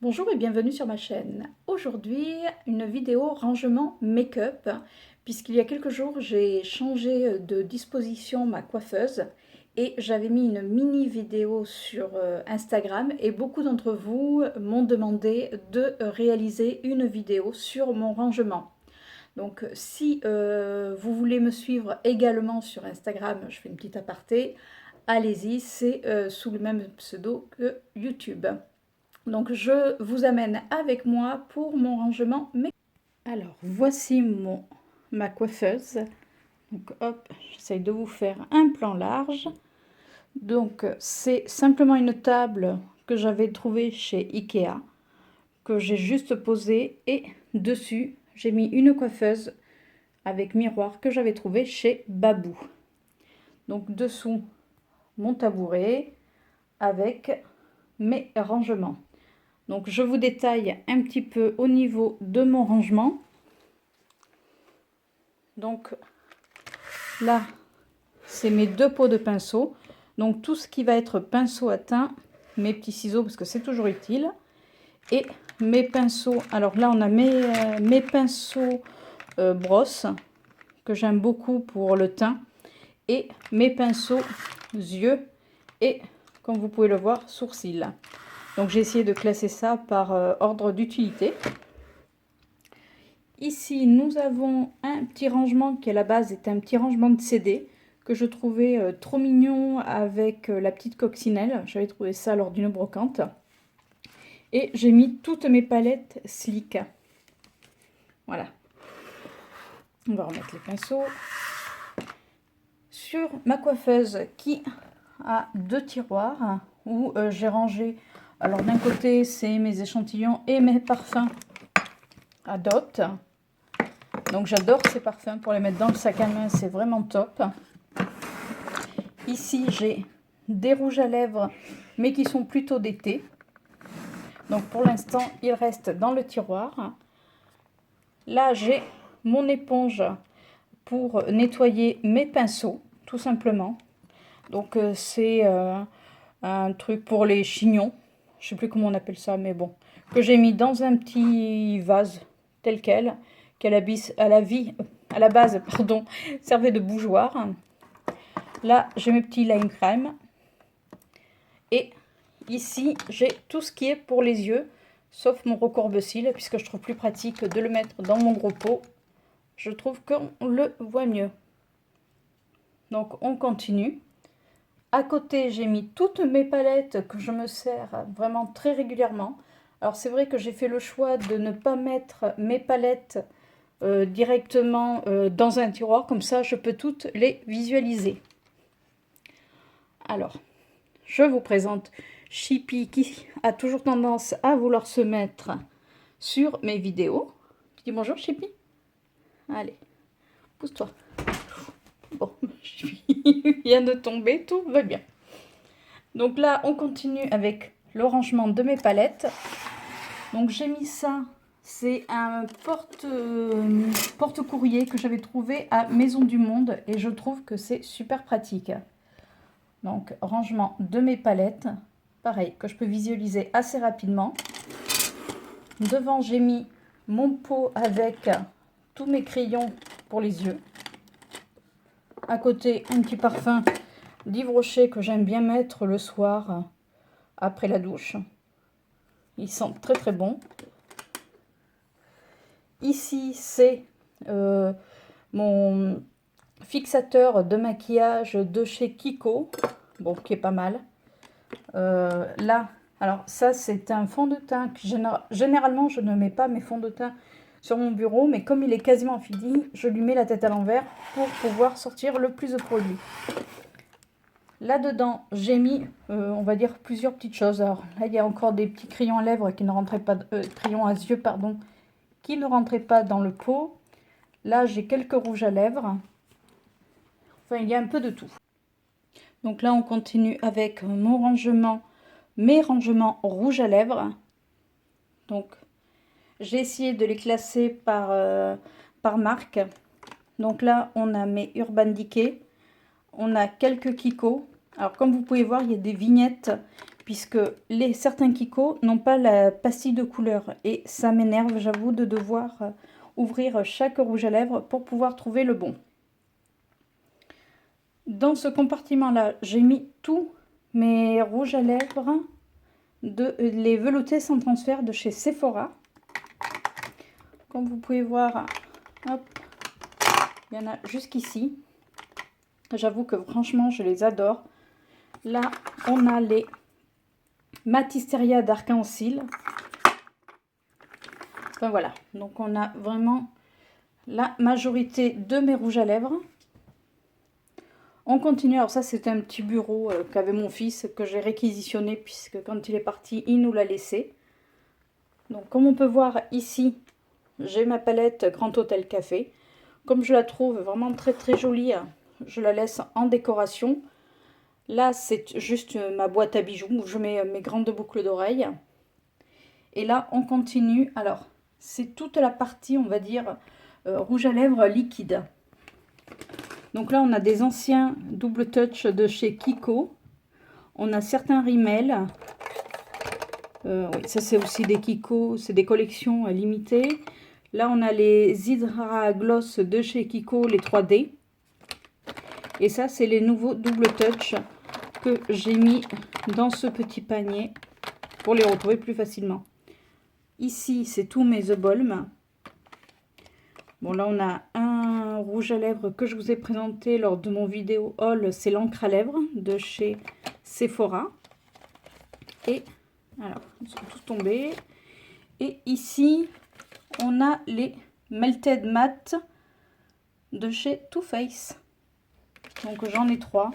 Bonjour et bienvenue sur ma chaîne. Aujourd'hui, une vidéo rangement make-up, puisqu'il y a quelques jours, j'ai changé de disposition ma coiffeuse et j'avais mis une mini vidéo sur Instagram et beaucoup d'entre vous m'ont demandé de réaliser une vidéo sur mon rangement. Donc si vous voulez me suivre également sur Instagram, je fais une petite aparté, allez-y, c'est sous le même pseudo que YouTube. Donc je vous amène avec moi pour mon rangement. Alors voici ma coiffeuse. Donc hop, j'essaye de vous faire un plan large. Donc c'est simplement une table que j'avais trouvée chez Ikea, que j'ai juste posée, et dessus j'ai mis une coiffeuse avec miroir que j'avais trouvé chez Babou. Donc dessous mon tabouret avec mes rangements. Donc je vous détaille un petit peu au niveau de mon rangement. Donc là, c'est mes deux pots de pinceau. Donc tout ce qui va être pinceau à teint, mes petits ciseaux parce que c'est toujours utile. Et mes pinceaux, alors là on a mes pinceaux brosse que j'aime beaucoup pour le teint. Et mes pinceaux yeux et, comme vous pouvez le voir, sourcils. Donc j'ai essayé de classer ça par ordre d'utilité. Ici, nous avons un petit rangement qui à la base est un petit rangement de CD que je trouvais trop mignon avec la petite coccinelle. J'avais trouvé ça lors d'une brocante. Et j'ai mis toutes mes palettes Slick. Voilà. On va remettre les pinceaux. Sur ma coiffeuse qui a deux tiroirs où j'ai rangé. Alors d'un côté, c'est mes échantillons et mes parfums à dot. Donc j'adore ces parfums pour les mettre dans le sac à main, c'est vraiment top. Ici j'ai des rouges à lèvres mais qui sont plutôt d'été. Donc pour l'instant ils restent dans le tiroir. Là j'ai mon éponge pour nettoyer mes pinceaux tout simplement. Donc c'est un truc pour les chignons. Je sais plus comment on appelle ça mais bon. Que j'ai mis dans un petit vase tel quel. Qui à la base, pardon, servait de bougeoir. Là, j'ai mes petits lime crème. Et ici, j'ai tout ce qui est pour les yeux, sauf mon recourbe-cils, puisque je trouve plus pratique de le mettre dans mon gros pot. Je trouve qu'on le voit mieux. Donc, on continue. À côté, j'ai mis toutes mes palettes que je me sers vraiment très régulièrement. Alors, c'est vrai que j'ai fait le choix de ne pas mettre mes palettes directement dans un tiroir, comme ça je peux toutes les visualiser. Alors, je vous présente Chippy qui a toujours tendance à vouloir se mettre sur mes vidéos. Tu dis bonjour Chippy? Allez, pousse-toi. Bon, Chippy vient de tomber, tout va bien. Donc là, on continue avec le rangement de mes palettes. Donc j'ai mis ça. C'est un porte-courrier que j'avais trouvé à Maison du Monde et je trouve que c'est super pratique. Donc, rangement de mes palettes, pareil, que je peux visualiser assez rapidement. Devant, j'ai mis mon pot avec tous mes crayons pour les yeux. À côté, un petit parfum d'Yves Rocher que j'aime bien mettre le soir après la douche. Ils sentent très très bon. Ici, c'est mon fixateur de maquillage de chez Kiko, bon, qui est pas mal. Là, alors ça, c'est un fond de teint que généralement, je ne mets pas mes fonds de teint sur mon bureau, mais comme il est quasiment fini, je lui mets la tête à l'envers pour pouvoir sortir le plus de produits. Là-dedans, j'ai mis, on va dire, plusieurs petites choses. Alors là, il y a encore des petits crayons à lèvres qui ne rentraient pas, crayons à yeux, pardon, qui ne rentraient pas dans le pot. Là, j'ai quelques rouges à lèvres. Enfin, il y a un peu de tout. Donc là, on continue avec mon rangement, mes rangements rouges à lèvres. Donc, j'ai essayé de les classer par marque. Donc là, on a mes Urban Decay. On a quelques Kiko. Alors, comme vous pouvez voir, il y a des vignettes puisque certains Kiko n'ont pas la pastille de couleur. Et ça m'énerve, j'avoue, de devoir ouvrir chaque rouge à lèvres pour pouvoir trouver le bon. Dans ce compartiment-là, j'ai mis tous mes rouges à lèvres, les veloutés sans transfert de chez Sephora. Comme vous pouvez voir, hop, il y en a jusqu'ici. J'avoue que franchement, je les adore. Là, on a les Matisteria d'Arc-en-Ciel. Enfin voilà, donc on a vraiment la majorité de mes rouges à lèvres. On continue, alors ça c'est un petit bureau qu'avait mon fils, que j'ai réquisitionné puisque quand il est parti, il nous l'a laissé. Donc comme on peut voir ici, j'ai ma palette Grand Hôtel Café. Comme je la trouve vraiment très très jolie, je la laisse en décoration. Là c'est juste ma boîte à bijoux où je mets mes grandes boucles d'oreilles. Et là on continue, alors c'est toute la partie on va dire rouge à lèvres liquide. Donc là, on a des anciens double touch de chez Kiko. On a certains Rimmel. Oui, ça, c'est aussi des Kiko. C'est des collections limitées. Là, on a les Hydra Gloss de chez Kiko, les 3D. Et ça, c'est les nouveaux double touch que j'ai mis dans ce petit panier pour les retrouver plus facilement. Ici, c'est tous mes The Balm. Bon, là, on a un rouge à lèvres que je vous ai présenté lors de mon vidéo haul. C'est l'encre à lèvres de chez Sephora. Et, alors, ils sont tous tombés. Et ici, on a les Melted Matte de chez Too Faced. Donc, j'en ai 3.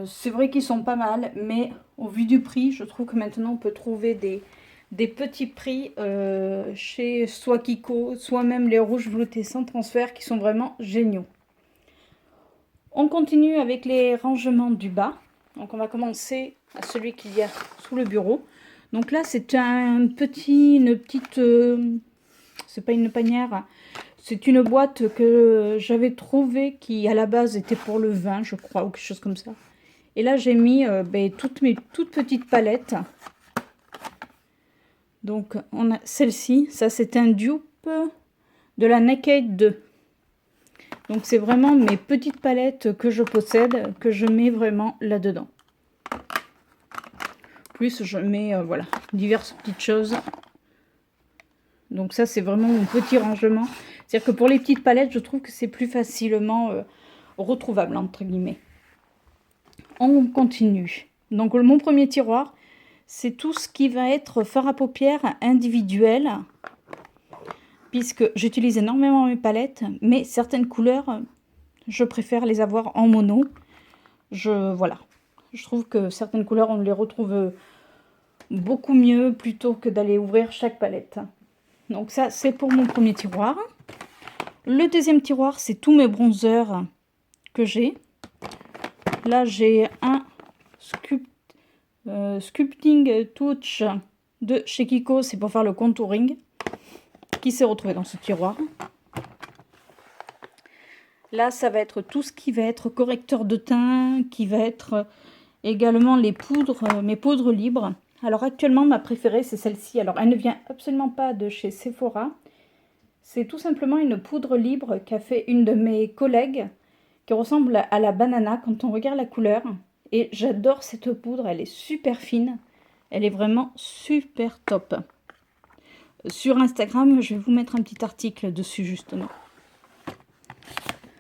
C'est vrai qu'ils sont pas mal, mais au vu du prix, je trouve que maintenant, on peut trouver des petits prix chez soit Kiko, soit même les rouges veloutés sans transfert qui sont vraiment géniaux. On continue avec les rangements du bas. Donc on va commencer à celui qu'il y a sous le bureau. Donc là c'est une petite, c'est pas une panière, c'est une boîte que j'avais trouvée qui à la base était pour le vin je crois ou quelque chose comme ça. Et là j'ai mis toutes mes toutes petites palettes. Donc, on a celle-ci. Ça, c'est un dupe de la Naked 2. Donc, c'est vraiment mes petites palettes que je possède, que je mets vraiment là-dedans. Plus, je mets, voilà, diverses petites choses. Donc, ça, c'est vraiment mon petit rangement. C'est-à-dire que pour les petites palettes, je trouve que c'est plus facilement retrouvable, entre guillemets. On continue. Donc, mon premier tiroir, c'est tout ce qui va être fard à paupières individuel, puisque j'utilise énormément mes palettes, mais certaines couleurs, je préfère les avoir en mono. Voilà, je trouve que certaines couleurs, on les retrouve beaucoup mieux plutôt que d'aller ouvrir chaque palette. Donc ça, c'est pour mon premier tiroir. Le deuxième tiroir, c'est tous mes bronzers que j'ai. Là, j'ai un Sculpting Touch de chez Kiko, c'est pour faire le contouring, qui s'est retrouvé dans ce tiroir. Là, ça va être tout ce qui va être correcteur de teint, qui va être également les poudres, mes poudres libres. Alors actuellement, ma préférée, c'est celle-ci. Alors, elle ne vient absolument pas de chez Sephora. C'est tout simplement une poudre libre qu'a fait une de mes collègues, qui ressemble à la banana quand on regarde la couleur. Et j'adore cette poudre, elle est super fine. Elle est vraiment super top. Sur Instagram, je vais vous mettre un petit article dessus justement.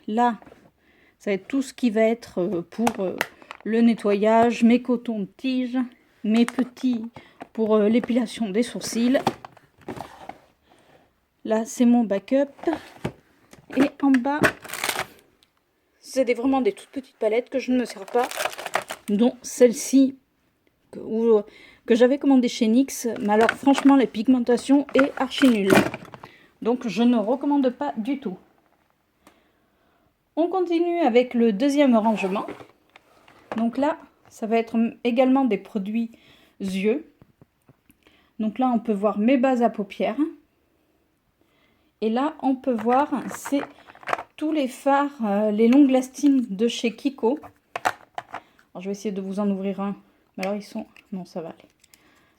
Là, ça va être tout ce qui va être pour le nettoyage, mes cotons-tiges, mes petits pour l'épilation des sourcils. Là, c'est mon backup. Et en bas, c'est vraiment des toutes petites palettes que je ne me sers pas, dont celle-ci que j'avais commandé chez NYX. Mais alors, franchement, la pigmentation est archi nulle. Donc, je ne recommande pas du tout. On continue avec le deuxième rangement. Donc là, ça va être également des produits yeux. Donc là, on peut voir mes bases à paupières. Et là, on peut voir, c'est tous les fards, les long lasting de chez Kiko. Alors, je vais essayer de vous en ouvrir un Mais alors ils sont... Non, ça va aller.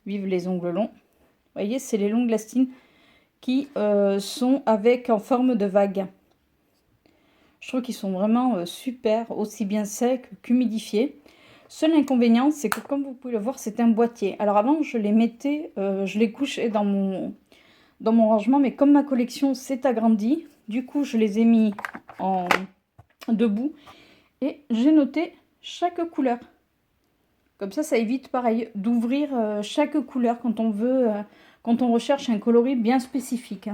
Vive les ongles longs. Vous voyez, c'est les longs Lastine qui sont avec en forme de vague. Je trouve qu'ils sont vraiment super, aussi bien secs qu'humidifiés. Seul inconvénient, c'est que comme vous pouvez le voir, c'est un boîtier. Alors avant, je les mettais, je les couchais dans mon rangement, mais comme ma collection s'est agrandie, du coup, je les ai mis en debout et j'ai noté chaque couleur. Comme ça évite pareil d'ouvrir chaque couleur quand on veut, quand on recherche un coloris bien spécifique.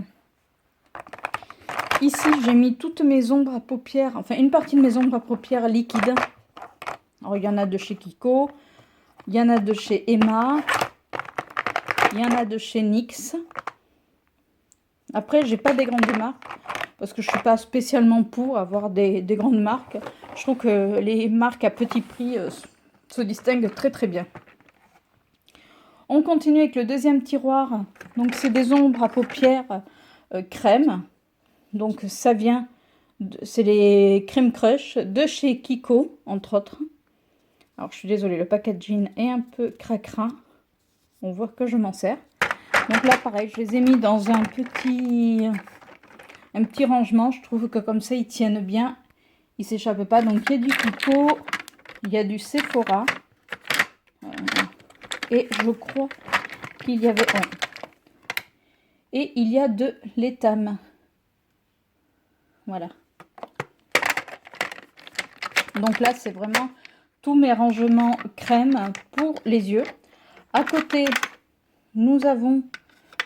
Ici, j'ai mis toutes mes ombres à paupières, enfin une partie de mes ombres à paupières liquides. Alors, il y en a de chez Kiko, il y en a de chez Emma, il y en a de chez NYX. Après, j'ai pas des grandes marques, parce que je suis pas spécialement pour avoir des grandes marques. Je trouve que les marques à petit prix se distinguent très très bien. On continue avec le deuxième tiroir. Donc, c'est des ombres à paupières crème. Donc ça vient, c'est les Crème Crush de chez Kiko, entre autres. Alors je suis désolée, le packaging est un peu cracra. On voit que je m'en sers. Donc là pareil, je les ai mis dans un petit rangement. Je trouve que comme ça ils tiennent bien, ils s'échappent pas. Donc il y a du Kiko, il y a du Sephora. Et je crois qu'il y avait... Et il y a de l'Etam. Voilà. Donc là, c'est vraiment tous mes rangements crème pour les yeux. À côté, nous avons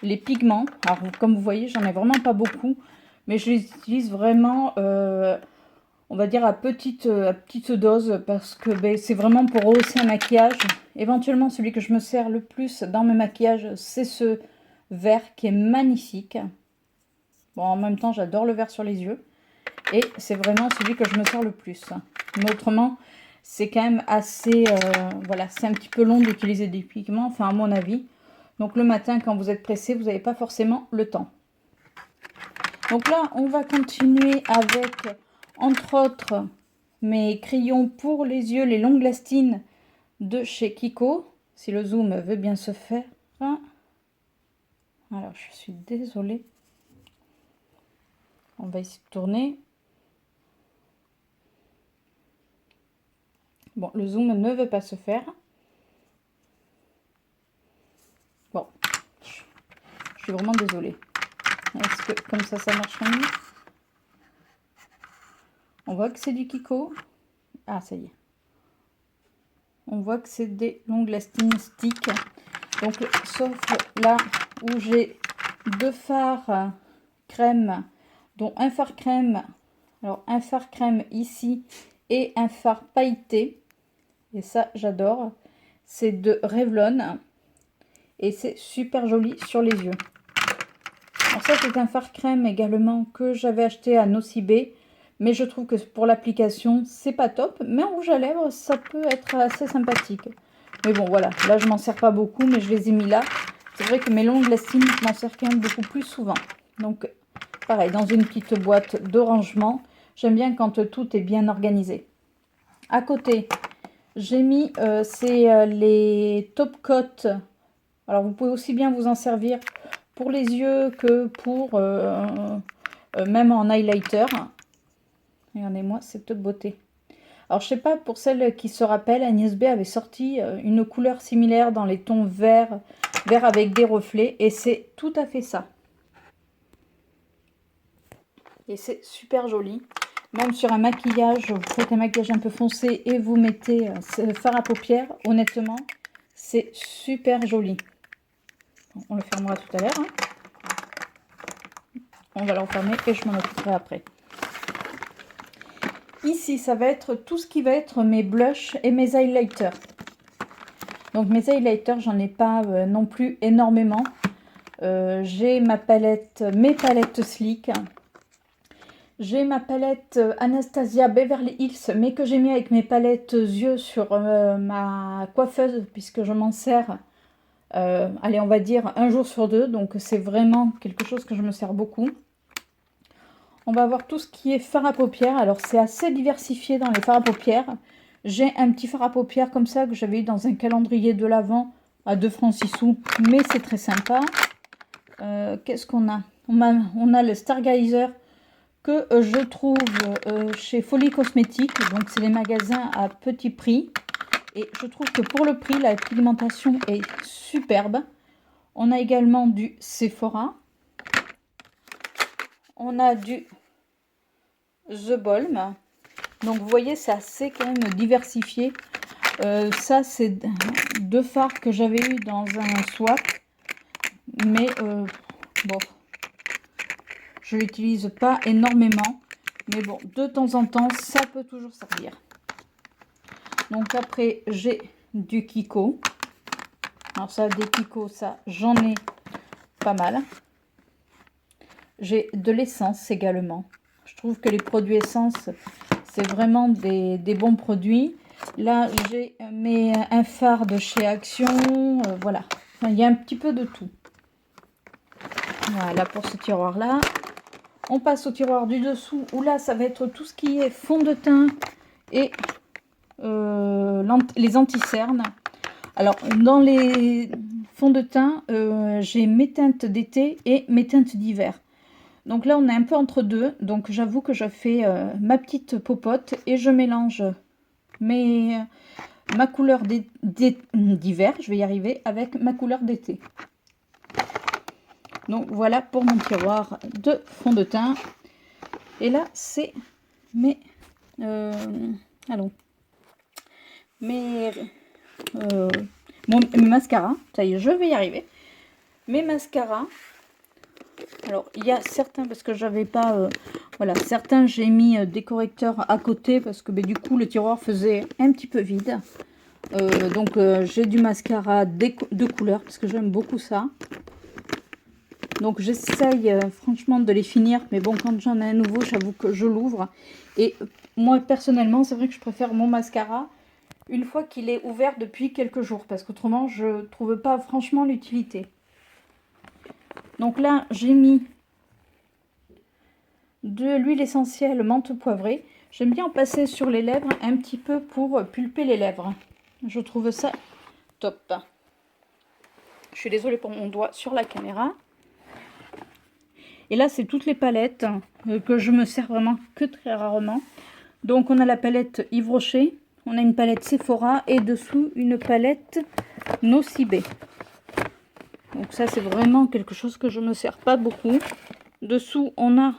les pigments. Alors, comme vous voyez, j'en ai vraiment pas beaucoup. Mais je les utilise vraiment, on va dire, à petite dose. Parce que ben, c'est vraiment pour rehausser un maquillage. Éventuellement, celui que je me sers le plus dans mes maquillages, c'est ce vert qui est magnifique. Bon, en même temps, j'adore le vert sur les yeux. Et c'est vraiment celui que je me sers le plus. Mais autrement, c'est quand même assez... voilà, c'est un petit peu long d'utiliser des pigments, enfin à mon avis. Donc le matin, quand vous êtes pressé, vous n'avez pas forcément le temps. Donc là, on va continuer avec, entre autres, mes crayons pour les yeux, les longues lastines de chez Kiko. Si le zoom veut bien se faire. Alors, je suis désolée. On va essayer de tourner. Bon, le zoom ne veut pas se faire. Bon, je suis vraiment désolée. Est-ce que comme ça marche mieux? On voit que c'est du Kiko. Ah, ça y est. On voit que c'est des longues lastines stick. Donc, sauf là où j'ai deux fards crème, dont un fard crème. Alors, un fard crème ici et un fard pailleté. Et ça, j'adore. C'est de Revlon. Et c'est super joli sur les yeux. Alors ça, c'est un fard crème également que j'avais acheté à Nocibé. Mais je trouve que pour l'application, c'est pas top. Mais en rouge à lèvres, ça peut être assez sympathique. Mais bon, voilà. Là, je m'en sers pas beaucoup, mais je les ai mis là. C'est vrai que mes longues lastines, je m'en sers quand même beaucoup plus souvent. Donc, pareil, dans une petite boîte de rangement. J'aime bien quand tout est bien organisé. À côté, j'ai mis les Top Coat. Alors, vous pouvez aussi bien vous en servir pour les yeux que pour même en highlighter. Regardez-moi cette beauté. Alors, je sais pas, pour celles qui se rappellent, Agnès B avait sorti une couleur similaire dans les tons vert avec des reflets. Et c'est tout à fait ça. Et c'est super joli. Même sur un maquillage, vous faites un maquillage un peu foncé et vous mettez ce fard à paupières. Honnêtement, c'est super joli. On le fermera tout à l'heure. Hein. On va le refermer et je m'en occuperai après. Ici, ça va être tout ce qui va être mes blushs et mes highlighters. Donc mes highlighters, j'en ai pas non plus énormément. J'ai ma palette, mes palettes Sleek. J'ai ma palette Anastasia Beverly Hills, mais que j'ai mis avec mes palettes yeux sur ma coiffeuse, puisque je m'en sers, allez, on va dire un jour sur deux. Donc c'est vraiment quelque chose que je me sers beaucoup. On va voir tout ce qui est fard à paupières. Alors c'est assez diversifié dans les fards à paupières, J'ai un petit fard à paupières comme ça que j'avais eu dans un calendrier de l'Avent à 2 francs 6 sous, mais c'est très sympa. Qu'est-ce qu'on a? On a le Stargazer que je trouve chez Folie Cosmétique. Donc c'est des magasins à petit prix. Et je trouve que pour le prix, la pigmentation est superbe. On a également du Sephora. On a du The Balm. Donc vous voyez, c'est assez quand même diversifié. Ça, c'est 2 fards que j'avais eu dans un swap. Mais bon, je l'utilise pas énormément. Mais bon, de temps en temps, ça peut toujours servir. Donc après, j'ai du Kiko. Alors ça, des Kiko, ça, j'en ai pas mal. J'ai de l'essence également. Je trouve que les produits essence, c'est vraiment des bons produits. Là, j'ai un fard de chez Action. Voilà. Enfin, il y a un petit peu de tout. Voilà pour ce tiroir-là. On passe au tiroir du dessous, où là, ça va être tout ce qui est fond de teint et les anti-cernes. Alors, dans les fonds de teint, j'ai mes teintes d'été et mes teintes d'hiver. Donc là, on est un peu entre deux. Donc, j'avoue que je fais ma petite popote et je mélange ma couleur d'hiver, je vais y arriver, avec ma couleur d'été. Donc, voilà pour mon tiroir de fond de teint. Et là, c'est mes mascaras. Ça y est, je vais y arriver. Mes mascaras. Alors, il y a certains, parce que j'avais pas... voilà, certains, j'ai mis des correcteurs à côté, parce que du coup, le tiroir faisait un petit peu vide. Donc, j'ai du mascara de couleur, parce que j'aime beaucoup ça. Donc, j'essaye franchement de les finir. Mais bon, quand j'en ai un nouveau, j'avoue que je l'ouvre. Et moi, personnellement, c'est vrai que je préfère mon mascara une fois qu'il est ouvert depuis quelques jours. Parce qu'autrement, je ne trouve pas franchement l'utilité. Donc là, j'ai mis de l'huile essentielle menthe poivrée. J'aime bien en passer sur les lèvres un petit peu pour pulper les lèvres. Je trouve ça top. Je suis désolée pour mon doigt sur la caméra. Et là, c'est toutes les palettes que je me sers vraiment que très rarement. Donc, on a la palette Yves Rocher. On a une palette Sephora et dessous une palette Nocibé. Donc ça, c'est vraiment quelque chose que je ne me sers pas beaucoup. Dessous, on a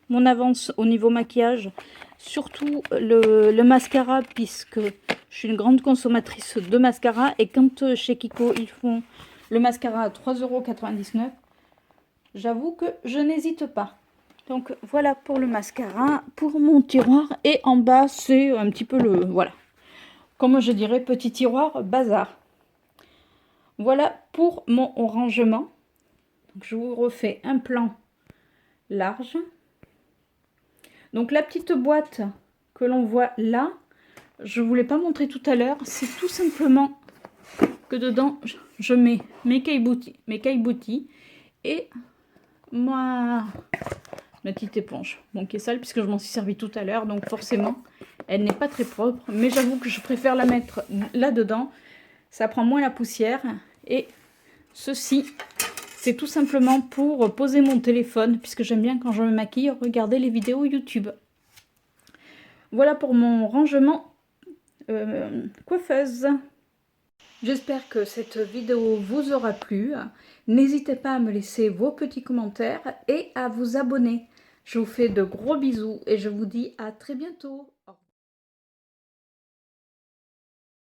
mon avance au niveau maquillage. Surtout le mascara, puisque je suis une grande consommatrice de mascara. Et quand chez Kiko, ils font le mascara à 3,99 €, j'avoue que je n'hésite pas. Donc voilà pour le mascara, pour mon tiroir. Et en bas, c'est un petit peu le... Voilà. Comme je dirais, petit tiroir bazar. Voilà pour mon rangement. Donc, je vous refais un plan large. Donc la petite boîte que l'on voit là, je ne vous l'ai pas montré tout à l'heure. C'est tout simplement que dedans, je mets mes caillebotis et ma petite éponge. Bon, qui est sale puisque je m'en suis servi tout à l'heure. Donc forcément, elle n'est pas très propre. Mais j'avoue que je préfère la mettre là-dedans. Ça prend moins la poussière. Et ceci, c'est tout simplement pour poser mon téléphone, puisque j'aime bien quand je me maquille, regarder les vidéos YouTube. Voilà pour mon rangement coiffeuse. J'espère que cette vidéo vous aura plu. N'hésitez pas à me laisser vos petits commentaires et à vous abonner. Je vous fais de gros bisous et je vous dis à très bientôt. Au revoir.